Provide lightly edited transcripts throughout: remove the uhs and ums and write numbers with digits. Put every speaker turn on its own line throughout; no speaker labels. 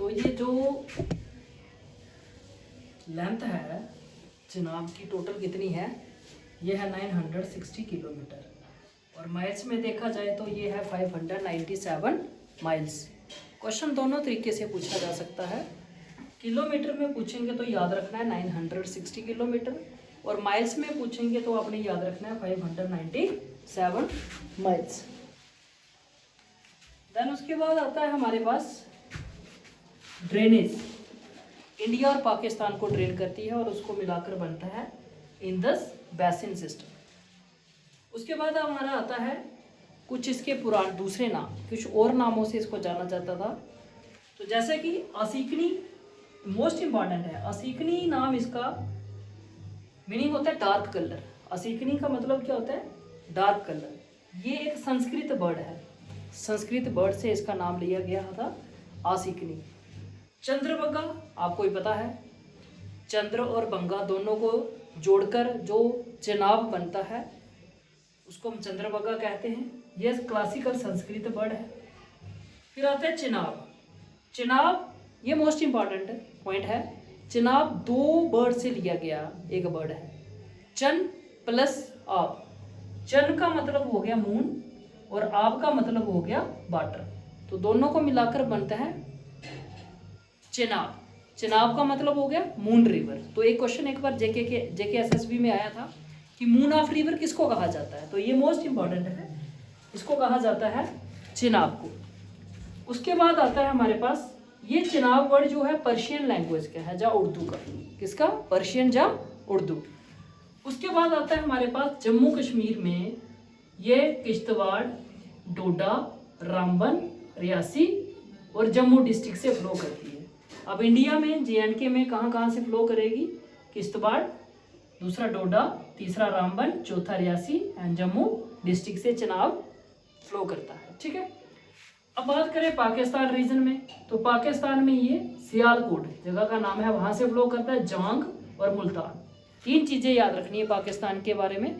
तो ये जो लेंथ है चिनाब की टोटल कितनी है, ये है 960 किलोमीटर और माइल्स में देखा जाए तो ये है 597 माइल्स। क्वेश्चन दोनों तरीके से पूछा जा सकता है। किलोमीटर में पूछेंगे तो याद रखना है 960 किलोमीटर और माइल्स में पूछेंगे तो आपने याद रखना है 597 माइल्स। देन उसके बाद आता है हमारे पास ड्रेनेज। इंडिया और पाकिस्तान को ड्रेन करती है और उसको मिलाकर बनता है इंडस बेसिन सिस्टम। उसके बाद हमारा आता है कुछ इसके पुराने दूसरे नाम, कुछ और नामों से इसको जाना जाता था। तो जैसे कि असीकनी मोस्ट इंपॉर्टेंट है। असीकनी नाम इसका मीनिंग होता है डार्क कलर। असीकनी का मतलब क्या होता है, डार्क कलर। ये एक संस्कृत वर्ड है, संस्कृत वर्ड से इसका नाम लिया गया था आसीकनी। चंद्रबंगा आपको ही पता है, चंद्र और बंगा दोनों को जोड़कर जो चिनाब बनता है उसको हम चंद्रबंगा कहते हैं। यह क्लासिकल संस्कृत वर्ड है। फिर आता है चिनाब। चिनाब ये मोस्ट इंपॉर्टेंट पॉइंट है। चिनाब दो वर्ड से लिया गया एक वर्ड है, चन प्लस आब। चन का मतलब हो गया मून और आब का मतलब हो गया वाटर, तो दोनों को मिलाकर बनता है चिनाब। चिनाब का मतलब हो गया मून रिवर। तो एक क्वेश्चन एक बार जेके एसएसबी में आया था कि मून ऑफ रिवर किसको कहा जाता है, तो ये मोस्ट इंपॉर्टेंट है, इसको कहा जाता है चिनाब को। उसके बाद आता है हमारे पास ये चिनाब वर्ड जो है पर्शियन लैंग्वेज का है, जा उर्दू का। किसका, पर्शियन जा उर्दू। उसके बाद आता है हमारे पास जम्मू कश्मीर में ये किश्तवाड़, डोडा, रामबन, रियासी और जम्मू डिस्ट्रिक्ट से फ्लो करती है। अब इंडिया में जेएंडके में कहाँ से फ्लो करेगी, किश्तवाड़, दूसरा डोडा, तीसरा रामबन, चौथा रियासी एंड जम्मू डिस्ट्रिक्ट से चिनाब फ्लो करता है। ठीक है। अब बात करें पाकिस्तान रीजन में, तो पाकिस्तान में ये सियालकोट जगह का नाम है, वहां से फ्लो करता है जांग और मुल्तान। तीन चीजें याद रखनी है पाकिस्तान के बारे में,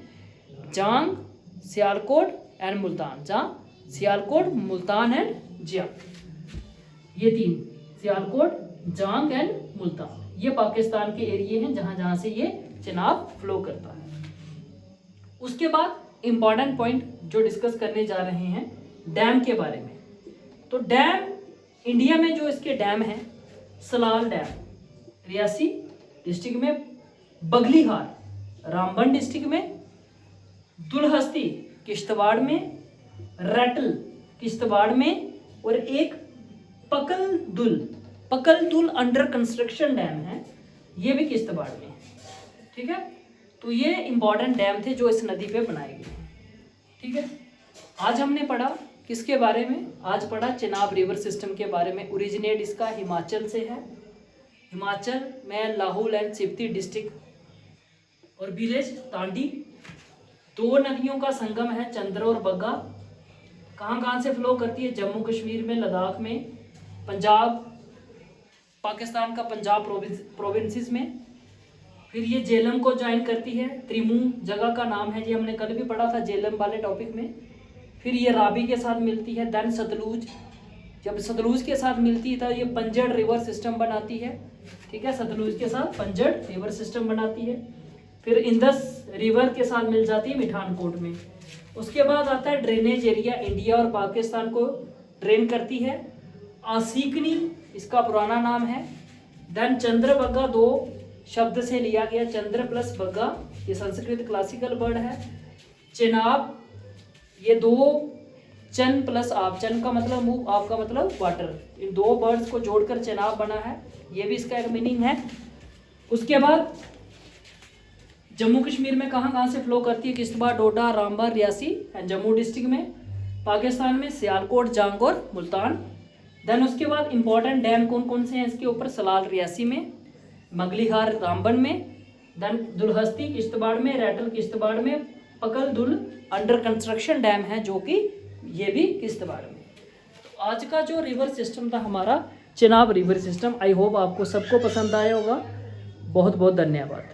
जांग, सियालकोट एंड मुल्तान। जहाँ सियालकोट, मुल्तान एंड जिया, ये तीन, सियालकोट, जांग एंड मुल्तान, ये पाकिस्तान के एरिए हैं जहां से ये चिनाब फ्लो करता है। उसके बाद इंपॉर्टेंट पॉइंट जो डिस्कस करने जा रहे हैं डैम के बारे में। तो डैम इंडिया में जो इसके डैम हैं, सलाल डैम रियासी डिस्ट्रिक्ट में, बगलीहार रामबन डिस्ट्रिक्ट में, दुलहस्ती किश्तवाड़ में, रैटल किश्तवाड़ में और एक पकलदुल अंडर कंस्ट्रक्शन डैम है, ये भी किश्तवाड़ में है। ठीक है। तो ये इंपॉर्टेंट डैम थे जो इस नदी पे बनाए गए। ठीक है। आज हमने पढ़ा किसके बारे में, आज पढ़ा चिनाब रिवर सिस्टम के बारे में। ओरिजिनेट इसका हिमाचल से है, हिमाचल में लाहौल एंड स्पीति डिस्ट्रिक्ट और विलेज तांडी। दो नदियों का संगम है चंद्र और बग्गा। कहाँ से फ्लो करती है, जम्मू कश्मीर में, लद्दाख में, पंजाब, पाकिस्तान का पंजाब प्रोविंसेस में। फिर ये जेलम को ज्वाइन करती है, त्रिमू जगह का नाम है, ये हमने कल भी पढ़ा था जेलम वाले टॉपिक में। फिर ये रावी के साथ मिलती है, देन सतलुज, जब सतलुज के साथ मिलती है तो ये पंजड़ रिवर सिस्टम बनाती है। ठीक है, सतलुज के साथ पंजड़ रिवर सिस्टम बनाती है। फिर इंदस रिवर के साथ मिल जाती है मिठानकोट में। उसके बाद आता है ड्रेनेज एरिया, इंडिया और पाकिस्तान को ड्रेन करती है। आसीकनी इसका पुराना नाम है। देन चंद्रबंगा दो शब्द से लिया गया, चंद्र प्लस बग्गा, ये संस्कृत क्लासिकल वर्ड है। चिनाब ये दो, चन प्लस आब, चन का मतलब मूव, आब का मतलब वाटर, इन दो वर्ड्स को जोड़कर चिनाब बना है, ये भी इसका एक मीनिंग है। उसके बाद जम्मू कश्मीर में कहाँ से फ्लो करती है, किश्तवाड़, डोडा, रामबन, रियासी एंड जम्मू डिस्ट्रिक्ट में। पाकिस्तान में सियालकोट, जांग और मुल्तान। देन उसके बाद इंपॉर्टेंट डैम कौन कौन से हैं इसके ऊपर, सलाल रियासी में, मगलीहार रामबन में, देन दुलहस्ती किश्तवाड़ में, रैटल किश्तवाड़ में, पकलदुल अंडर कंस्ट्रक्शन डैम है जो कि ये भी किश्तवाड़ में। तो आज का जो रिवर सिस्टम था हमारा Chenab river system, I hope आपको सबको पसंद आया होगा। बहुत बहुत धन्यवाद।